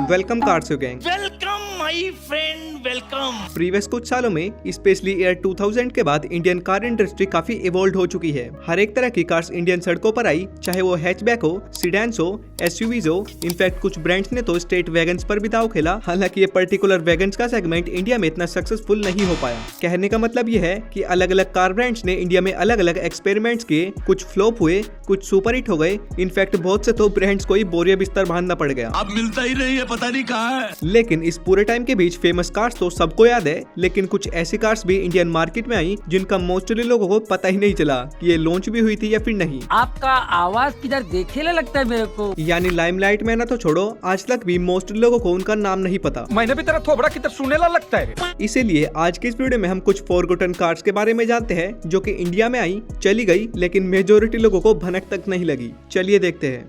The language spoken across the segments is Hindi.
वेलकम कार्सियो gang. Welcome my friend, welcome. Previous कुछ सालों में स्पेशली ईयर 2000 के बाद इंडियन कार इंडस्ट्री काफी इवॉल्व हो चुकी है। हर एक तरह की कार्स इंडियन सड़कों पर आई, चाहे वो हैचबैक हो, सीडान्स हो, एसयूवीज हो। इनफैक्ट कुछ ब्रांड्स ने तो स्टेट वैगन्स पर भी दांव खेला। हालांकि ये पर्टिकुलर वैगन्स का सेगमेंट इंडिया में इतना सक्सेसफुल नहीं हो पाया। कहने का मतलब ये है कि अलग अलग कार ब्रांड्स ने इंडिया में अलग अलग एक्सपेरिमेंट्स किए, कुछ फ्लॉप हुए, कुछ सुपर हिट हो गए। इनफैक्ट बहुत से तो ब्रांड्स को ही बोरिया बिस्तर बांधना पड़ गया। अब मिलता ही नहीं है, पता नहीं कहाँ है। लेकिन इस पूरे टाइम के बीच फेमस कार्स तो सबको याद है, लेकिन कुछ ऐसी कार्स भी इंडियन मार्केट में आई जिनका मोस्टली लोगों को पता ही नहीं चला कि ये लॉन्च भी हुई थी या फिर नहीं। आपका आवाज किधर देखेले लगता है मेरे को। यानी लाइमलाइट में ना तो छोड़ो, आज तक भी मोस्ट लोगों को उनका नाम नहीं पता। मैंने भी तेरा थोबड़ा किधर सुनेला लगता है। इसीलिए आज की इस वीडियो में हम कुछ फॉरगॉटन कार्स के बारे में जानते हैं जो कि इंडिया में आई, चली गई, लेकिन मेजोरिटी लोगों को भनक तक नहीं लगी। चलिए देखते हैं।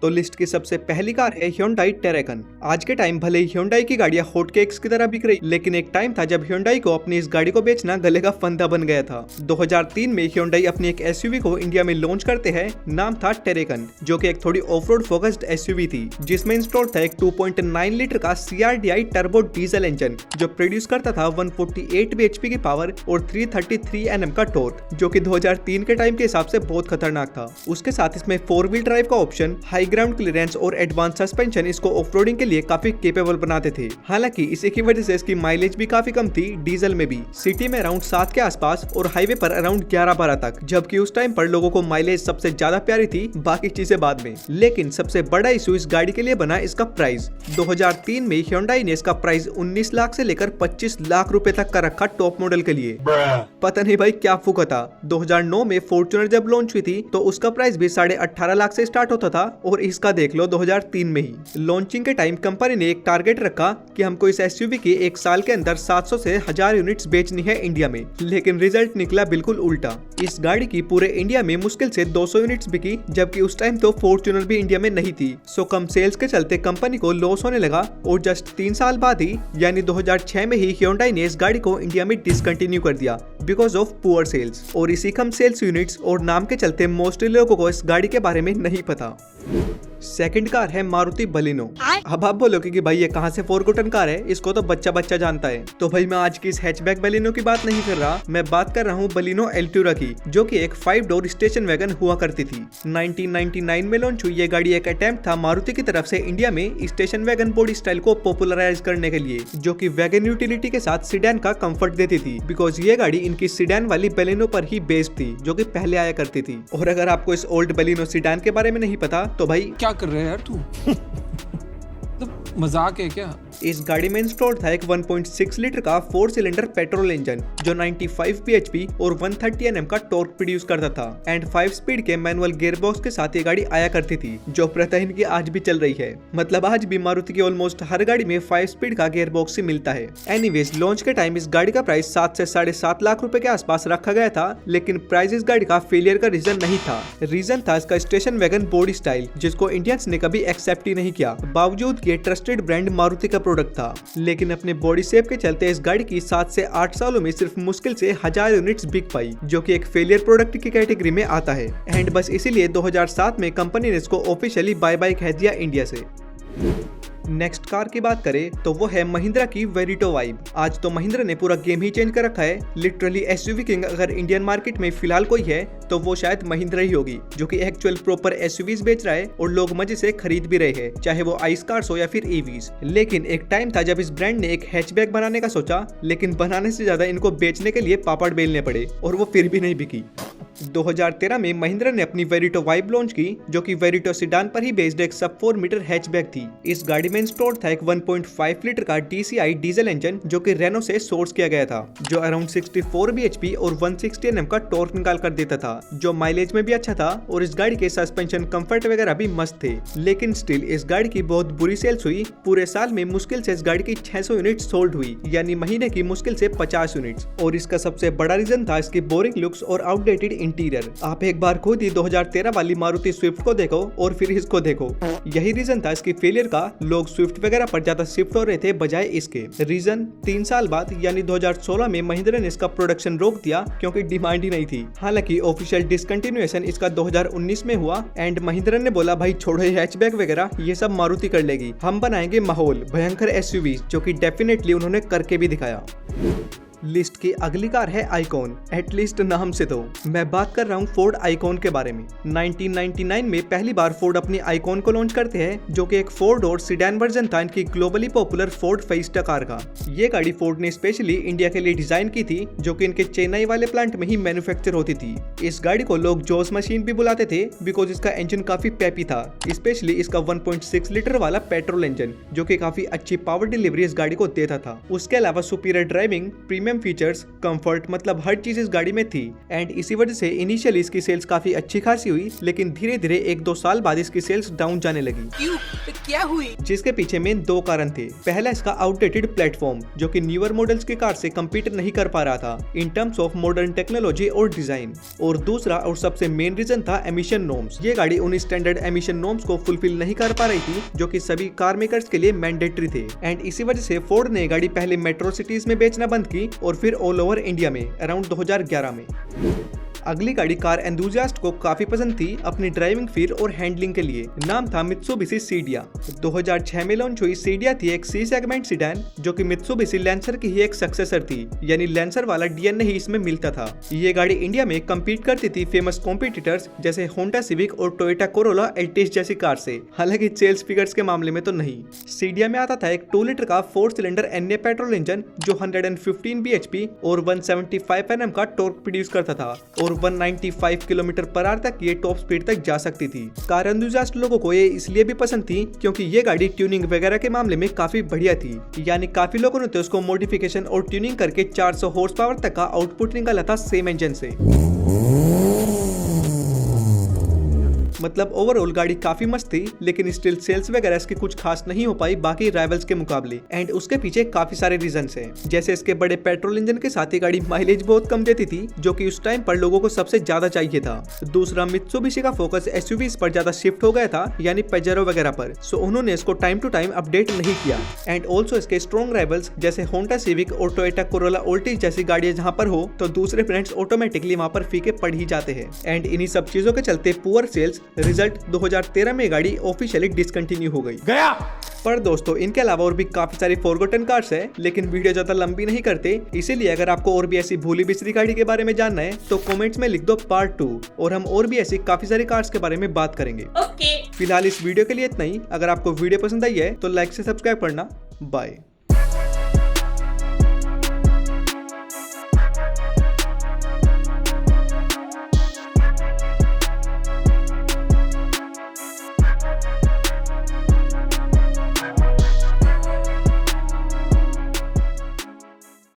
तो लिस्ट की सबसे पहली कार है Hyundai Terracan। आज के टाइम भले ही Hyundai की गाड़ियां हॉटकेक्स की तरह बिक रही, लेकिन एक टाइम था जब Hyundai को अपनी इस गाड़ी को बेचना गले का फंदा बन गया था। 2003 में Hyundai अपनी एक एसयूवी को इंडिया में लॉन्च करते हैं। नाम था Terracan, जो कि एक थोड़ी ऑफ रोड फोकस्ड एसयूवी थी, जिसमें इंस्टॉल था एक 2.9 लीटर का CRDI टर्बो डीजल इंजन, जो प्रोड्यूस करता था 148 bhp की पावर और 333 Nm का टॉर्क, जो कि 2003 के टाइम के हिसाब से बहुत खतरनाक था। उसके साथ इसमें 4 व्हील ड्राइव का ऑप्शन, हाई ग्राउंड क्लियरेंस और एडवांस सस्पेंशन इसको ऑफरोडिंग के लिए काफी केपेबल बनाते थे। हालांकि इसी की वजह से इसकी माइलेज भी काफी कम थी डीजल में भी, सिटी में अराउंड 7 के आसपास और हाईवे पर अराउंड 11-12 तक, जबकि उस टाइम पर लोगों को माइलेज सबसे ज्यादा प्यारी थी, बाकी चीजें बाद में। लेकिन सबसे बड़ा इशू इस गाड़ी के लिए बना इसका प्राइस। 2003 में Hyundai ने इसका प्राइस 19 लाख से लेकर 25 लाख रुपए तक का रखा टॉप मॉडल के लिए। पता नहीं भाई क्या फूका था। 2009 में फॉर्च्यूनर जब लॉन्च हुई थी तो उसका प्राइस भी 18.5 लाख से स्टार्ट होता था, और इसका देख लो 2003 में ही। लॉन्चिंग के टाइम कंपनी ने एक टारगेट रखा कि हमको इस एसयूवी की एक साल के अंदर 700 से 1000 यूनिट्स बेचनी है इंडिया में, लेकिन रिजल्ट निकला बिल्कुल उल्टा। इस गाड़ी की पूरे इंडिया में मुश्किल से 200 यूनिट्स बिकी, जबकि उस टाइम तो फॉर्च्यूनर भी इंडिया में नहीं थी। सो कम सेल्स के चलते कंपनी को लॉस होने लगा, और जस्ट 3 साल बाद ही यानी 2006 में ही Hyundai ने इस गाड़ी को इंडिया में डिसकंटिन्यू कर दिया बिकॉज ऑफ पुअर सेल्स। और इसी कम सेल्स यूनिट्स और नाम के चलते मोस्टली लोगों को इस गाड़ी के बारे में नहीं पता। सेकंड कार है मारुति बलिनो। अब आप बोलोगे कि भाई ये कहां से फॉरगॉटन कार है, इसको तो बच्चा बच्चा जानता है। तो भाई मैं आज की इस हैचबैक बलिनो की बात नहीं कर रहा, मैं बात कर रहा हूँ बलिनो एल्टूरा की, जो कि एक 5 डोर स्टेशन वैगन हुआ करती थी। 1999 में लॉन्च हुई ये गाड़ी एक अटेम्प्ट था मारुति की तरफ से इंडिया में स्टेशन वैगन बॉडी स्टाइल को पॉपुलराइज करने के लिए, जो कि वैगन यूटिलिटी के साथ सीडान का कंफर्ट देती थी, बिकॉज ये गाड़ी इनकी सीडान वाली बलिनो पर ही बेस्ड थी, जो कि पहले आया करती थी। और अगर आपको इस ओल्ड बलिनो सीडान के बारे में नहीं पता तो भाई क्या कर रहे हैं यार तू? तो मजाक है क्या? इस गाड़ी में इंस्टॉल था एक 1.6 लीटर का 4 सिलेंडर पेट्रोल इंजन, जो 95 bhp और 130 Nm का टॉर्क प्रोड्यूस करता था, एंड 5 स्पीड के मैनुअल गियरबॉक्स के साथ ये गाड़ी आया करती थी, जो प्रथा इनकी आज भी चल रही है। मतलब आज भी मारुति की ऑलमोस्ट हर गाड़ी में 5 स्पीड का गियरबॉक्स ही मिलता है। एनीवेज, लॉन्च के टाइम इस गाड़ी का प्राइस 7 से 7.5 लाख रुपए के आसपास रखा गया था, लेकिन प्राइस इस गाड़ी का फेलियर का रीजन नहीं था। रीजन था इसका स्टेशन वैगन बॉडी स्टाइल, जिसको इंडियंस ने कभी एक्सेप्ट ही नहीं किया, बावजूद कि ट्रस्टेड ब्रांड मारुति का प्रोडक्ट था। लेकिन अपने बॉडी शेप के चलते इस गाड़ी की 7 से 8 सालों में सिर्फ मुश्किल से 1000 यूनिट्स बिक पाई, जो कि एक फेलियर प्रोडक्ट की कैटेगरी में आता है। एंड बस इसीलिए 2007 में कंपनी ने इसको ऑफिशियली बाय बाय कह दिया इंडिया से। नेक्स्ट कार की बात करें तो वो है महिंद्रा की वेरिटो वाइब। आज तो महिंद्रा ने पूरा गेम ही चेंज कर रखा है। लिटरली एसयूवी किंग अगर इंडियन मार्केट में फिलहाल कोई है तो वो शायद महिंद्रा ही होगी, जो कि एक्चुअल प्रॉपर एसयूवीज बेच रहा है और लोग मजे से खरीद भी रहे हैं, चाहे वो आइस कार्स हो या फिर ईवीज। लेकिन एक टाइम था जब इस ब्रांड ने एक हैचबैक बनाने का सोचा, लेकिन बनाने से ज्यादा इनको बेचने के लिए पापड़ बेलने पड़े, और वो फिर भी नहीं बिकी। 2013 में महिंद्रा ने अपनी वेरिटो वाइब लॉन्च की, जो कि वेरिटो सीडान पर ही बेस्ड एक सब 4 मीटर हैचबैक थी। इस गाड़ी में इंस्टॉल था एक 1.5 लीटर का DCI डीजल इंजन, जो कि रेनो से सोर्स किया गया था, जो अराउंड 64 bhp और 160 Nm का टॉर्क निकाल कर देता था, जो माइलेज में भी अच्छा था, और इस गाड़ी के सस्पेंशन कंफर्ट वगैरह भी मस्त थे। लेकिन स्टिल इस गाड़ी की बहुत बुरी सेल्स हुई। पूरे साल में मुश्किल से इस गाड़ी की 600 यूनिट सोल्ड हुई, यानी महीने की मुश्किल से 50 यूनिट्स। और इसका सबसे बड़ा रीजन था इसकी बोरिंग लुक्स और आउटडेटेड इंटीरियर। आप एक बार खुद ही 2013 वाली मारुति स्विफ्ट को देखो और फिर इसको देखो। यही रीजन था इसकी फेलियर का, लोग स्विफ्ट वगैरह पर ज्यादा शिफ्ट हो रहे थे बजाय इसके। रीजन 3 साल बाद यानी 2016 में महिंद्रा ने इसका प्रोडक्शन रोक दिया क्योंकि डिमांड ही नहीं थी। हालांकि ऑफिशियल डिसकंटिन्यूएशन इसका 2019 में हुआ एंड महिंद्रा ने बोला भाई छोड़ो ये हैचबैक वगैरह, ये सब मारुति कर लेगी, हम बनाएंगे माहौल भयंकर एसयूवी, जो कि डेफिनेटली उन्होंने करके भी दिखाया। लिस्ट की अगली कार है आइकॉन, एटलीस्ट नाम से तो। मैं बात कर रहा हूँ फोर्ड आइकॉन के बारे में। 1999 में पहली बार फोर्ड अपनी आइकॉन को लॉन्च करते हैं, जो कि एक 4 डोर सीडान वर्जन था इनकी ग्लोबली पॉपुलर फोर्ड फाइस्टा कार का। ये गाड़ी फोर्ड ने स्पेशली इंडिया के लिए डिजाइन की थी, जो कि इनके चेन्नई वाले प्लांट में ही मैन्युफैक्चर होती थी। इस गाड़ी को लोग जोस मशीन भी बुलाते थे बिकॉज इसका इंजन काफी पेपी था, स्पेशली इसका 1.6 लीटर वाला पेट्रोल इंजन, जो कि काफी अच्छी पावर डिलीवरी इस गाड़ी को देता था। उसके अलावा superior driving, premium features, comfort, मतलब हर चीज इस गाड़ी में थी एंड इसी वजह से इनिशियली इसकी सेल्स काफी अच्छी खासी हुई, लेकिन धीरे धीरे 1-2 साल बाद इसकी सेल्स डाउन जाने लगी। क्यों? क्या हुई? जिसके पीछे मेन 2 कारण थे। पहला इसका आउटडेटेड प्लेटफॉर्म, जो कि न्यूअर मॉडल्स की कार से कम्पीट नहीं कर पा रहा था in terms of modern technology और डिजाइन। और दूसरा और सबसे मेन रीजन था एमिशन नॉर्म्स। ये गाड़ी उन स्टैंडर्ड एमिशन नॉर्म्स को फुलफिल नहीं कर पा रही थी जो कि सभी कार मेकर्स के लिए मैंडेटरी थे एंड इसी वजह से फोर्ड ने गाड़ी पहले मेट्रो सिटीज में बेचना बंद की और फिर ऑल ओवर इंडिया में अराउंड 2011 में। अगली गाड़ी कार एंथुसियास्ट को काफी पसंद थी अपनी ड्राइविंग फील और हैंडलिंग के लिए। नाम था मित्सुबिशी सीडिया। 2006 में लॉन्च हुई सीडिया थी एक सी सेगमेंट सीडान, जो कि मित्सुबिशी लैंसर की ही एक सक्सेसर थी, यानी लैंसर वाला डीएनए ही इसमें मिलता था। ये गाड़ी इंडिया में कम्पीट करती थी फेमस कॉम्पिटिटर्स जैसे होंडा सिविक और टोयोटा कोरोला एल्टिस जैसी कार से, हालांकि सेल्स फिगर्स के मामले में तो नहीं। सीडिया में आता था एक 2 लीटर का 4 सिलेंडर एनए पेट्रोल इंजन जो 115 bhp और 175 Nm का टॉर्क प्रोड्यूस करता था और 195 किलोमीटर पर आवर तक ये टॉप स्पीड तक जा सकती थी। कार एंथुसियास्ट लोगों को ये इसलिए भी पसंद थी क्योंकि ये गाड़ी ट्यूनिंग वगैरह के मामले में काफी बढ़िया थी, यानी काफी लोगों ने तो उसको मॉडिफिकेशन और ट्यूनिंग करके 400 हॉर्स पावर तक का आउटपुट निकाला था सेम इंजन से। मतलब ओवरऑल गाड़ी काफी मस्त थी, लेकिन स्टिल सेल्स वगैरह इसकी कुछ खास नहीं हो पाई बाकी राइवल्स के मुकाबले एंड उसके पीछे काफी सारे रीजंस हैं। जैसे इसके बड़े पेट्रोल इंजन के साथ ही गाड़ी माइलेज बहुत कम देती थी, जो कि उस टाइम पर लोगों को सबसे ज्यादा चाहिए था। दूसरा, मित्सुबिशी का फोकस एसयूवीज पर ज्यादा शिफ्ट हो गया था, यानी पेजेरो वगैरह पर, सो उन्होंने इसको टाइम टू टाइम अपडेट नहीं किया एंड ऑल्सो इसके स्ट्रॉन्ग राइवल्स जैसे होंडा सिविक और टोयोटा कोरोला ओल्टिस जैसी गाड़ियां जहां पर हो तो दूसरे ब्रांड्स ऑटोमेटिकली वहां पर फीके पड़ ही जाते हैं एंड इन्हीं सब चीजों के चलते पुअर सेल्स रिजल्ट 2013 में गाड़ी ऑफिशियली डिसकंटिन्यू हो गई। पर दोस्तों इनके अलावा और भी काफी सारी फॉरगॉटन कार्स है, लेकिन वीडियो ज्यादा लंबी नहीं करते, इसीलिए अगर आपको और भी ऐसी भूली बिसरी गाड़ी के बारे में जानना है तो कमेंट्स में लिख दो पार्ट 2 और हम और भी ऐसी काफी सारी कार्स के बारे में बात करेंगे। ओके। फिलहाल इस वीडियो के लिए इतना ही। अगर आपको वीडियो पसंद आई है तो लाइक से सब्सक्राइब करना। बाय।